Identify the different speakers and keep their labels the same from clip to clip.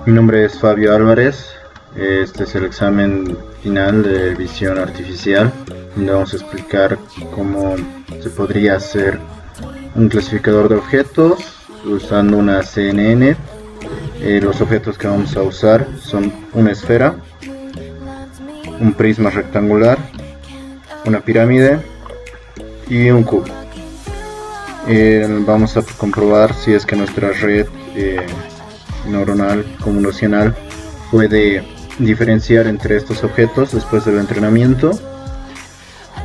Speaker 1: Mi nombre es Fabio Álvarez. Este es el examen final de visión artificial, donde vamos a explicar cómo se podría hacer un clasificador de objetos usando una CNN. Los objetos que vamos a usar son una esfera, un prisma rectangular, una pirámide y un cubo. Vamos a comprobar si es que nuestra red neuronal convolucional puede diferenciar entre estos objetos después del entrenamiento,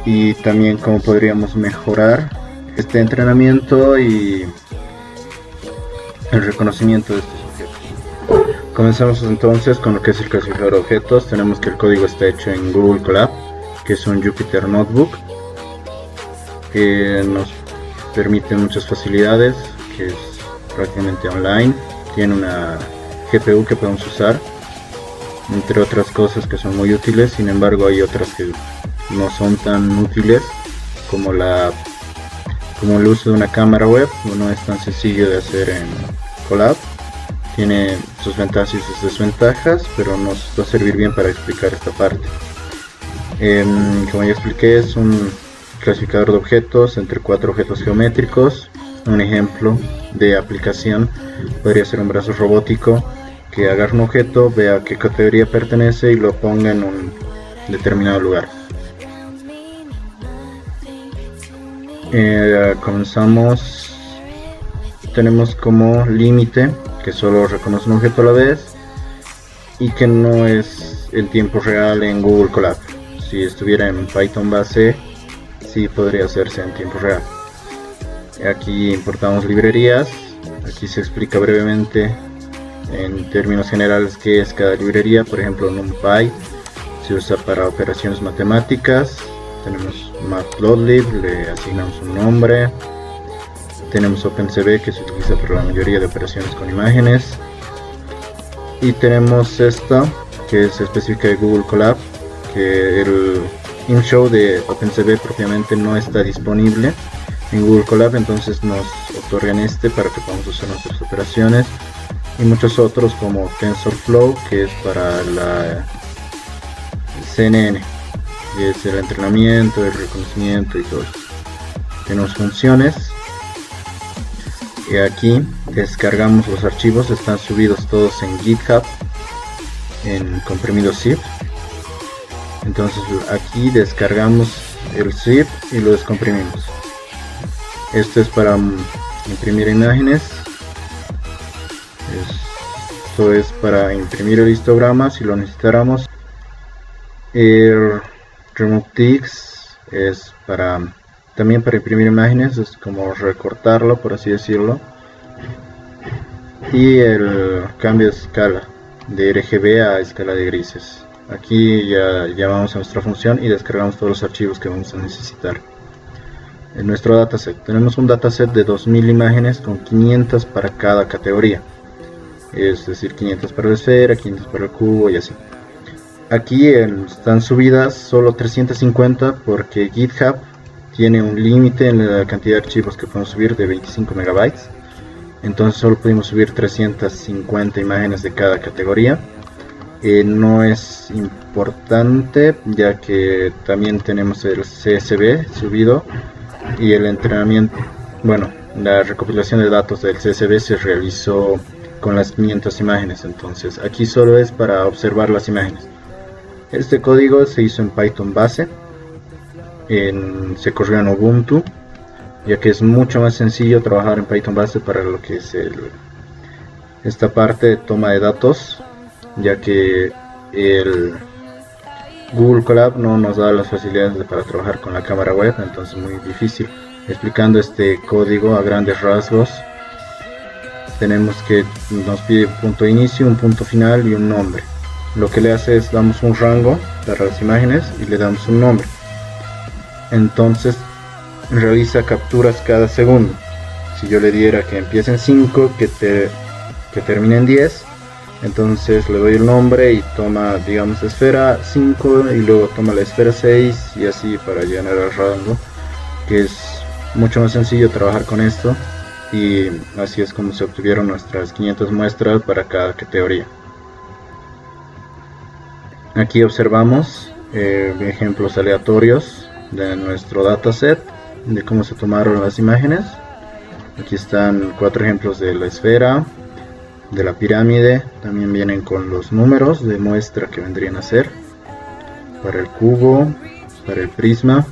Speaker 1: y también cómo podríamos mejorar este entrenamiento y el reconocimiento de estos objetos. Comenzamos entonces con lo que es el clasificador de objetos. Tenemos que el código está hecho en Google Colab, que es un Jupyter Notebook que nos permite muchas facilidades, que es prácticamente online. Tiene una GPU que podemos usar, entre otras cosas que son muy útiles. Sin embargo, hay otras que no son tan útiles, como el uso de una cámara web. No es tan sencillo de hacer en Colab. Tiene sus ventajas y sus desventajas, pero nos va a servir bien para explicar esta parte. Como ya expliqué, es un clasificador de objetos entre 4 objetos geométricos. Un ejemplo de aplicación podría ser un brazo robótico que agarre un objeto, vea a qué categoría pertenece y lo ponga en un determinado lugar. Comenzamos. Tenemos como límite que solo reconoce un objeto a la vez y que no es en tiempo real en Google Colab. Si estuviera en Python base, sí podría hacerse en tiempo real. Aquí importamos librerías. Aquí se explica brevemente en términos generales qué es cada librería. Por ejemplo, NumPy se usa para operaciones matemáticas. Tenemos Matplotlib, le asignamos un nombre. Tenemos OpenCV, que se utiliza para la mayoría de operaciones con imágenes. Y tenemos esta, que es específica de Google Colab, que el InShow de OpenCV propiamente no está disponible en Google Colab, entonces nos otorgan este para que podamos usar nuestras operaciones, y muchos otros como TensorFlow, que es para la CNN, que es el entrenamiento, el reconocimiento y todo. Tenemos funciones, y aquí descargamos los archivos. Están subidos todos en GitHub en comprimido zip. Entonces aquí descargamos el zip y lo descomprimimos. Esto es para imprimir imágenes. Esto es para imprimir el histograma si lo necesitáramos. El RemoteX es también para imprimir imágenes, es como recortarlo, por así decirlo. Y el cambio de escala de RGB a escala de grises. Aquí ya llamamos a nuestra función y descargamos todos los archivos que vamos a necesitar. En nuestro dataset tenemos un dataset de 2000 imágenes con 500 para cada categoría, es decir, 500 para la esfera, 500 para el cubo y así. Aquí están subidas solo 350 porque GitHub tiene un límite en la cantidad de archivos que podemos subir de 25 megabytes. Entonces solo pudimos subir 350 imágenes de cada categoría. No es importante, ya que también tenemos el CSV subido, y el entrenamiento, la recopilación de datos del CSV se realizó con las 500 imágenes. Entonces aquí solo es para observar las imágenes. Este código se hizo en Python base, se corrió en Ubuntu, ya que es mucho más sencillo trabajar en Python base para lo que es esta parte de toma de datos, ya que el Google Colab no nos da las facilidades para trabajar con la cámara web, entonces es muy difícil. Explicando este código a grandes rasgos, tenemos que nos pide un punto de inicio, un punto final y un nombre. Lo que le hace es damos un rango para las imágenes y le damos un nombre. Entonces realiza capturas cada segundo. Si yo le diera que empiece en 5, que termine en 10, entonces le doy el nombre y toma, digamos, esfera 5 y luego toma la esfera 6 y así para llenar el rango, que es mucho más sencillo trabajar con esto, y así es como se obtuvieron nuestras 500 muestras para cada categoría. Aquí observamos ejemplos aleatorios de nuestro dataset, de cómo se tomaron las imágenes. Aquí están 4 ejemplos de la esfera, de la pirámide. También vienen con los números de muestra que vendrían a ser para el cubo, para el prisma.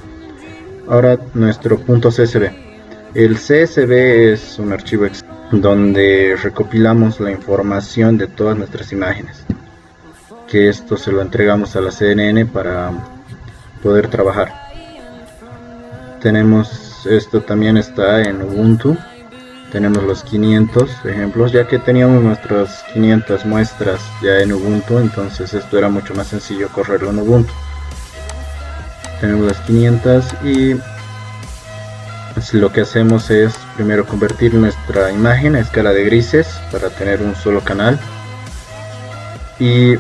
Speaker 1: Ahora nuestro punto CSV. El CSV es un archivo donde recopilamos la información de todas nuestras imágenes, que esto se lo entregamos a la CNN para poder trabajar. Tenemos, esto también está en Ubuntu. Tenemos los 500 ejemplos, ya que teníamos nuestras 500 muestras ya en Ubuntu, entonces esto era mucho más sencillo correrlo en Ubuntu. Tenemos las 500 y lo que hacemos es primero convertir nuestra imagen a escala de grises para tener un solo canal, y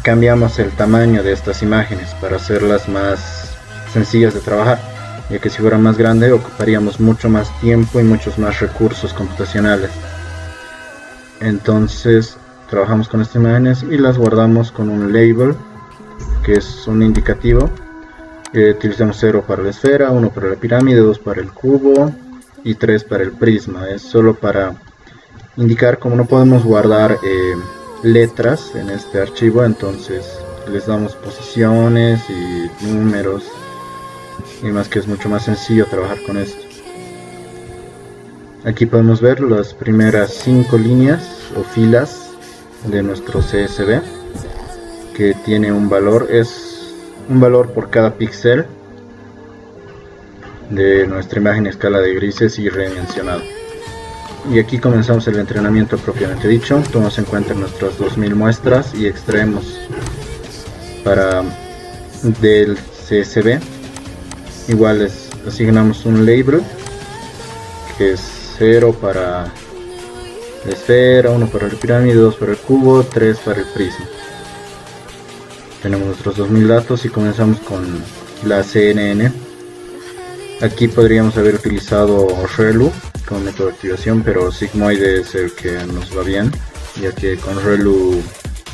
Speaker 1: cambiamos el tamaño de estas imágenes para hacerlas más sencillas de trabajar, ya que si fuera más grande ocuparíamos mucho más tiempo y muchos más recursos computacionales. Entonces trabajamos con estas imágenes y las guardamos con un label, que es un indicativo. Utilizamos 0 para la esfera, 1 para la pirámide, 2 para el cubo y 3 para el prisma. Es solo para indicar, como no podemos guardar letras en este archivo, entonces les damos posiciones y números y más, que es mucho más sencillo trabajar con esto. Aquí podemos ver las primeras 5 líneas o filas de nuestro CSV, que tiene un valor, es un valor por cada píxel de nuestra imagen a escala de grises y redimensionado. Y aquí comenzamos el entrenamiento propiamente dicho. Tomamos en cuenta nuestras 2000 muestras y extraemos del CSV. Igual les asignamos un label, que es 0 para la esfera, 1 para la pirámide, 2 para el cubo, 3 para el prisma. Tenemos nuestros 2000 datos y comenzamos con la CNN. Aquí podríamos haber utilizado ReLU como método de activación, pero Sigmoide es el que nos va bien, ya que con ReLU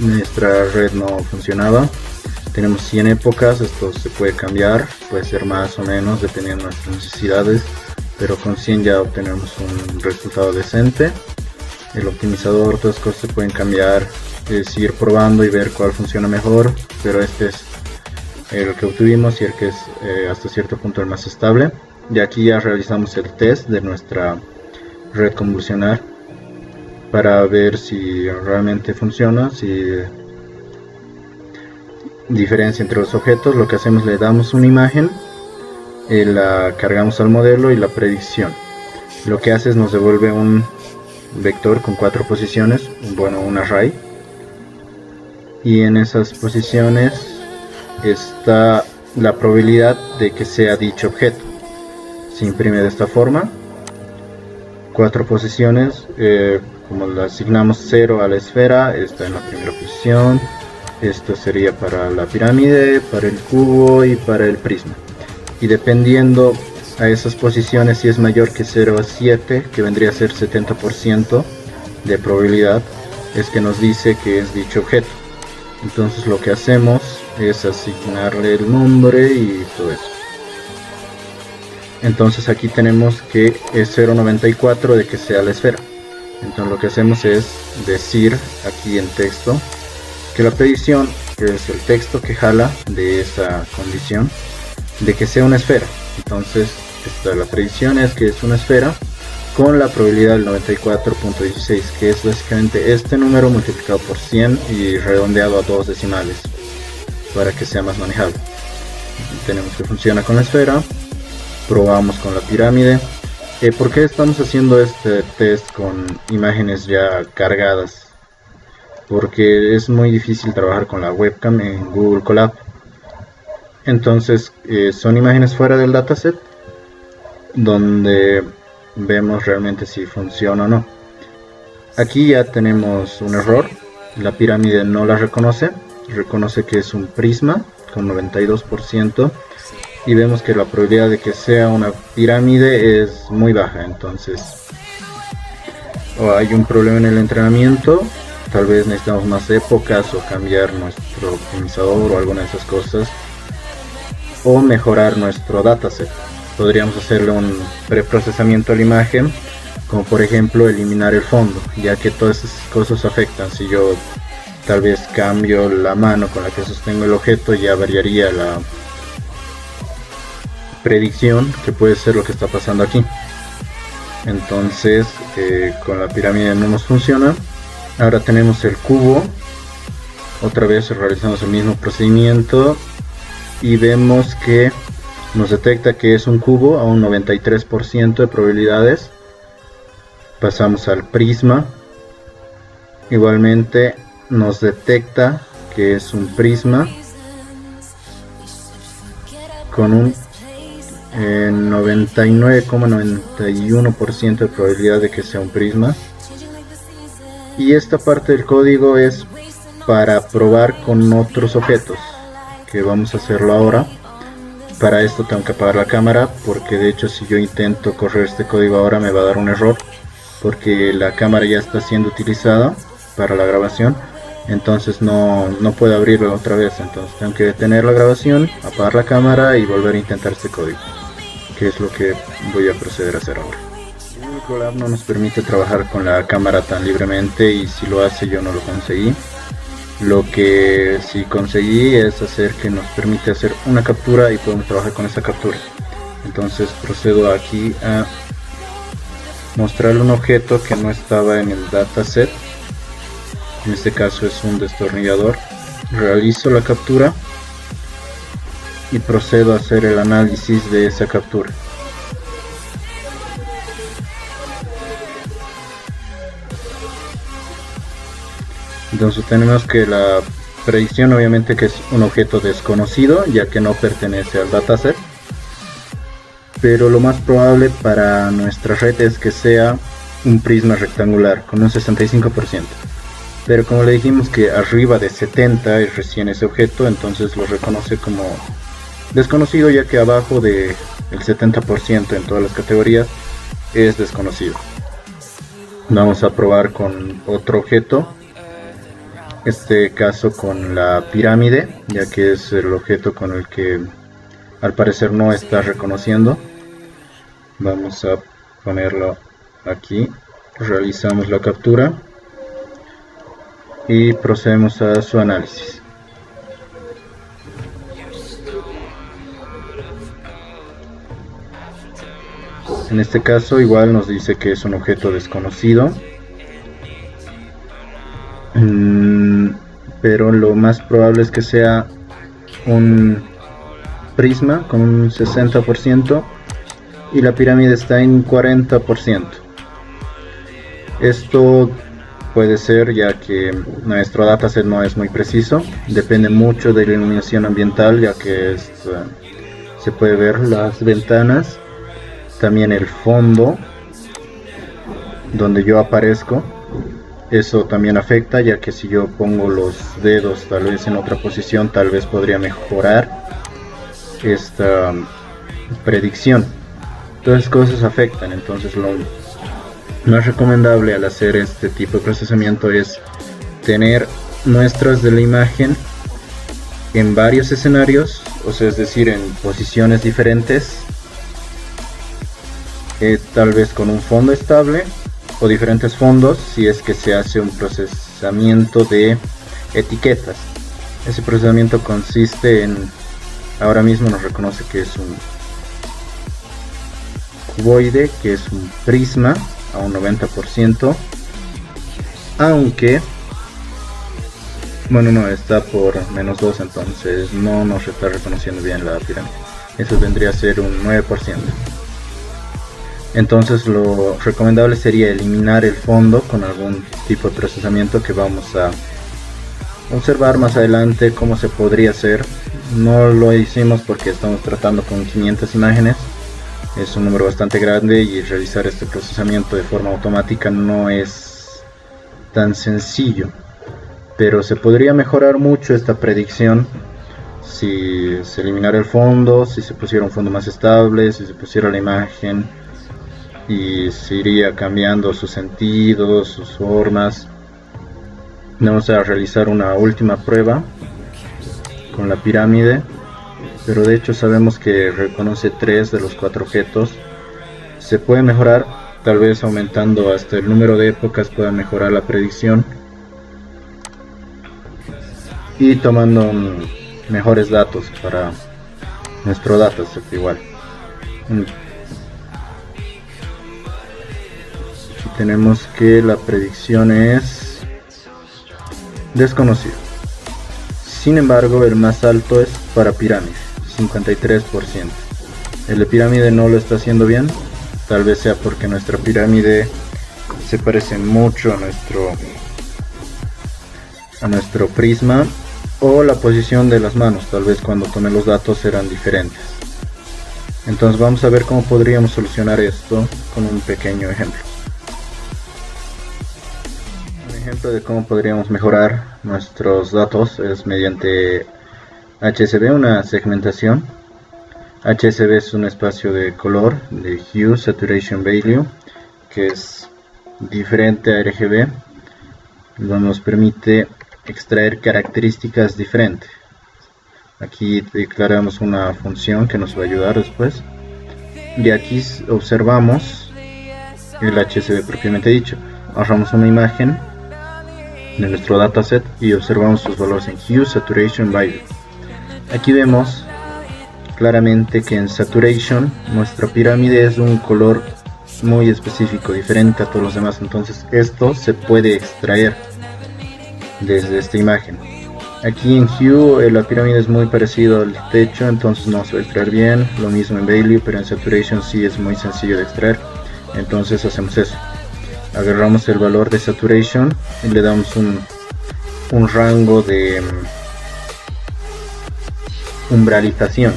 Speaker 1: nuestra red no funcionaba. Tenemos 100 épocas, esto se puede cambiar, puede ser más o menos dependiendo de nuestras necesidades, pero con 100 ya obtenemos un resultado decente. El optimizador, todas las cosas se pueden cambiar, es ir probando y ver cuál funciona mejor, pero este es el que obtuvimos y el que es hasta cierto punto el más estable. Y aquí ya realizamos el test de nuestra red convolucional para ver si realmente funciona, si diferencia entre los objetos. Lo que hacemos, le damos una imagen, la cargamos al modelo y la predicción. Lo que hace es nos devuelve un vector con 4 posiciones, un array, y en esas posiciones está la probabilidad de que sea dicho objeto. Se imprime de esta forma, 4 posiciones, como le asignamos 0 a la esfera, está en la primera posición. Esto sería para la pirámide, para el cubo y para el prisma. Y dependiendo a esas posiciones, si es mayor que 0 a 7, que vendría a ser 70% de probabilidad, es que nos dice que es dicho objeto. Entonces lo que hacemos es asignarle el nombre y todo eso. Entonces aquí tenemos que es 0.94 de que sea la esfera. Entonces lo que hacemos es decir aquí en texto que la predicción es el texto que jala de esa condición de que sea una esfera. Entonces la predicción es que es una esfera con la probabilidad del 94.16, que es básicamente este número multiplicado por 100 y redondeado a 2 decimales para que sea más manejable. Tenemos que funciona con la esfera. Probamos con la pirámide. ¿Por qué estamos haciendo este test con imágenes ya cargadas? Porque es muy difícil trabajar con la webcam en Google Colab. Entonces son imágenes fuera del dataset donde vemos realmente si funciona o no. Aquí ya tenemos un error. La pirámide no la reconoce que es un prisma con 92%, y vemos que la probabilidad de que sea una pirámide es muy baja. Entonces hay un problema en el entrenamiento tal vez necesitamos más épocas o cambiar nuestro optimizador o alguna de esas cosas, o mejorar nuestro dataset. Podríamos hacerle un preprocesamiento a la imagen, como por ejemplo eliminar el fondo, ya que todas esas cosas afectan. Si yo tal vez cambio la mano con la que sostengo el objeto, ya variaría la predicción, que puede ser lo que está pasando aquí. Entonces con la pirámide no nos funciona. Ahora tenemos el cubo, otra vez realizamos el mismo procedimiento y vemos que nos detecta que es un cubo a un 93% de probabilidades. Pasamos al prisma, igualmente nos detecta que es un prisma con un 99,91% de probabilidad de que sea un prisma. Y esta parte del código es para probar con otros objetos, que vamos a hacerlo ahora. Para esto tengo que apagar la cámara, porque de hecho si yo intento correr este código ahora me va a dar un error, porque la cámara ya está siendo utilizada para la grabación. Entonces no puedo abrirlo otra vez. Entonces tengo que detener la grabación, apagar la cámara y volver a intentar este código, que es lo que voy a proceder a hacer ahora. Google Colab no nos permite trabajar con la cámara tan libremente, y si lo hace yo no lo conseguí. Lo que sí conseguí es hacer que nos permite hacer una captura y podemos trabajar con esa captura. Entonces procedo aquí a mostrarle un objeto que no estaba en el dataset. En este caso es un destornillador. Realizo la captura y procedo a hacer el análisis de esa captura. Entonces tenemos que la predicción obviamente que es un objeto desconocido, ya que no pertenece al dataset, pero lo más probable para nuestra red es que sea un prisma rectangular con un 65%. Pero como le dijimos que arriba de 70 es recién ese objeto, entonces lo reconoce como desconocido, ya que abajo del 70% en todas las categorías es desconocido. Vamos a probar con otro objeto, este caso con la pirámide, ya que es el objeto con el que al parecer no está reconociendo. Vamos a ponerlo aquí, realizamos la captura y procedemos a su análisis. En este caso igual nos dice que es un objeto desconocido, pero lo más probable es que sea un prisma con un 60% y la pirámide está en 40%. Esto puede ser ya que nuestro dataset no es muy preciso, depende mucho de la iluminación ambiental, ya que se puede ver las ventanas, también el fondo donde yo aparezco. Eso también afecta, ya que si yo pongo los dedos tal vez en otra posición, tal vez podría mejorar esta predicción. Todas esas cosas afectan. Entonces lo más recomendable al hacer este tipo de procesamiento es tener muestras de la imagen en varios escenarios, o sea, es decir, en posiciones diferentes, tal vez con un fondo estable o diferentes fondos, si es que se hace un procesamiento de etiquetas. Ese procesamiento consiste en, ahora mismo nos reconoce que es un cuboide, que es un prisma a un 90%, aunque bueno, no, está por -2, entonces no nos está reconociendo bien la pirámide. Eso vendría a ser un 9%. Entonces lo recomendable sería eliminar el fondo con algún tipo de procesamiento que vamos a observar más adelante cómo se podría hacer. No lo hicimos porque estamos tratando con 500 imágenes, es un número bastante grande y realizar este procesamiento de forma automática no es tan sencillo, pero se podría mejorar mucho esta predicción si se eliminara el fondo, si se pusiera un fondo más estable, si se pusiera la imagen y se iría cambiando sus sentidos, sus formas. Vamos a realizar una última prueba con la pirámide, pero de hecho sabemos que reconoce 3 de los 4 objetos. Se puede mejorar, tal vez aumentando hasta el número de épocas pueda mejorar la predicción y tomando mejores datos para nuestro dataset igual. Aquí tenemos que la predicción es desconocido. Sin embargo, el más alto es para pirámide, 53%. El de pirámide no lo está haciendo bien, tal vez sea porque nuestra pirámide se parece mucho a nuestro prisma, o la posición de las manos, tal vez cuando tomé los datos eran diferentes. Entonces vamos a ver cómo podríamos solucionar esto con un pequeño ejemplo. Un ejemplo de cómo podríamos mejorar nuestros datos es mediante HSV, una segmentación. HSV es un espacio de color, de Hue Saturation Value, que es diferente a RGB. Nos permite extraer características diferentes. Aquí declaramos una función que nos va a ayudar después, y aquí observamos el HSV propiamente dicho. Agarramos una imagen de nuestro dataset y observamos sus valores en Hue Saturation Value. Aquí vemos claramente que en Saturation nuestra pirámide es de un color muy específico, diferente a todos los demás. Entonces esto se puede extraer desde esta imagen. Aquí en Hue la pirámide es muy parecido al techo, entonces no se va a extraer bien. Lo mismo en Value, pero en Saturation sí es muy sencillo de extraer. Entonces hacemos eso, agarramos el valor de Saturation y le damos un rango de umbralización,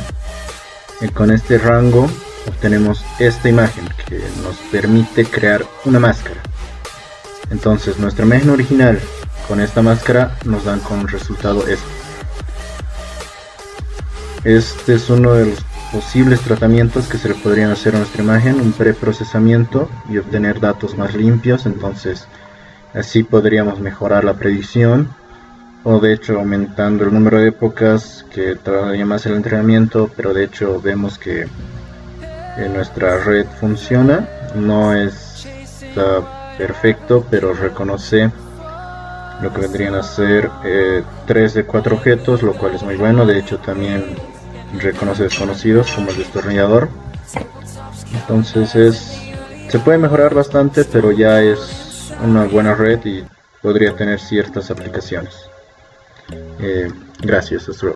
Speaker 1: y con este rango obtenemos esta imagen que nos permite crear una máscara. Entonces nuestra imagen original con esta máscara nos dan con resultado este. Este es uno de los posibles tratamientos que se le podrían hacer a nuestra imagen, un preprocesamiento y obtener datos más limpios. Entonces así podríamos mejorar la predicción, o de hecho aumentando el número de épocas, que todavía más el entrenamiento. Pero de hecho vemos que nuestra red funciona, no está perfecto, pero reconoce lo que vendrían a ser 3 de 4 objetos, lo cual es muy bueno. De hecho también reconoce desconocidos como el destornillador. Entonces se puede mejorar bastante, pero ya es una buena red y podría tener ciertas aplicaciones. Gracias, hasta luego.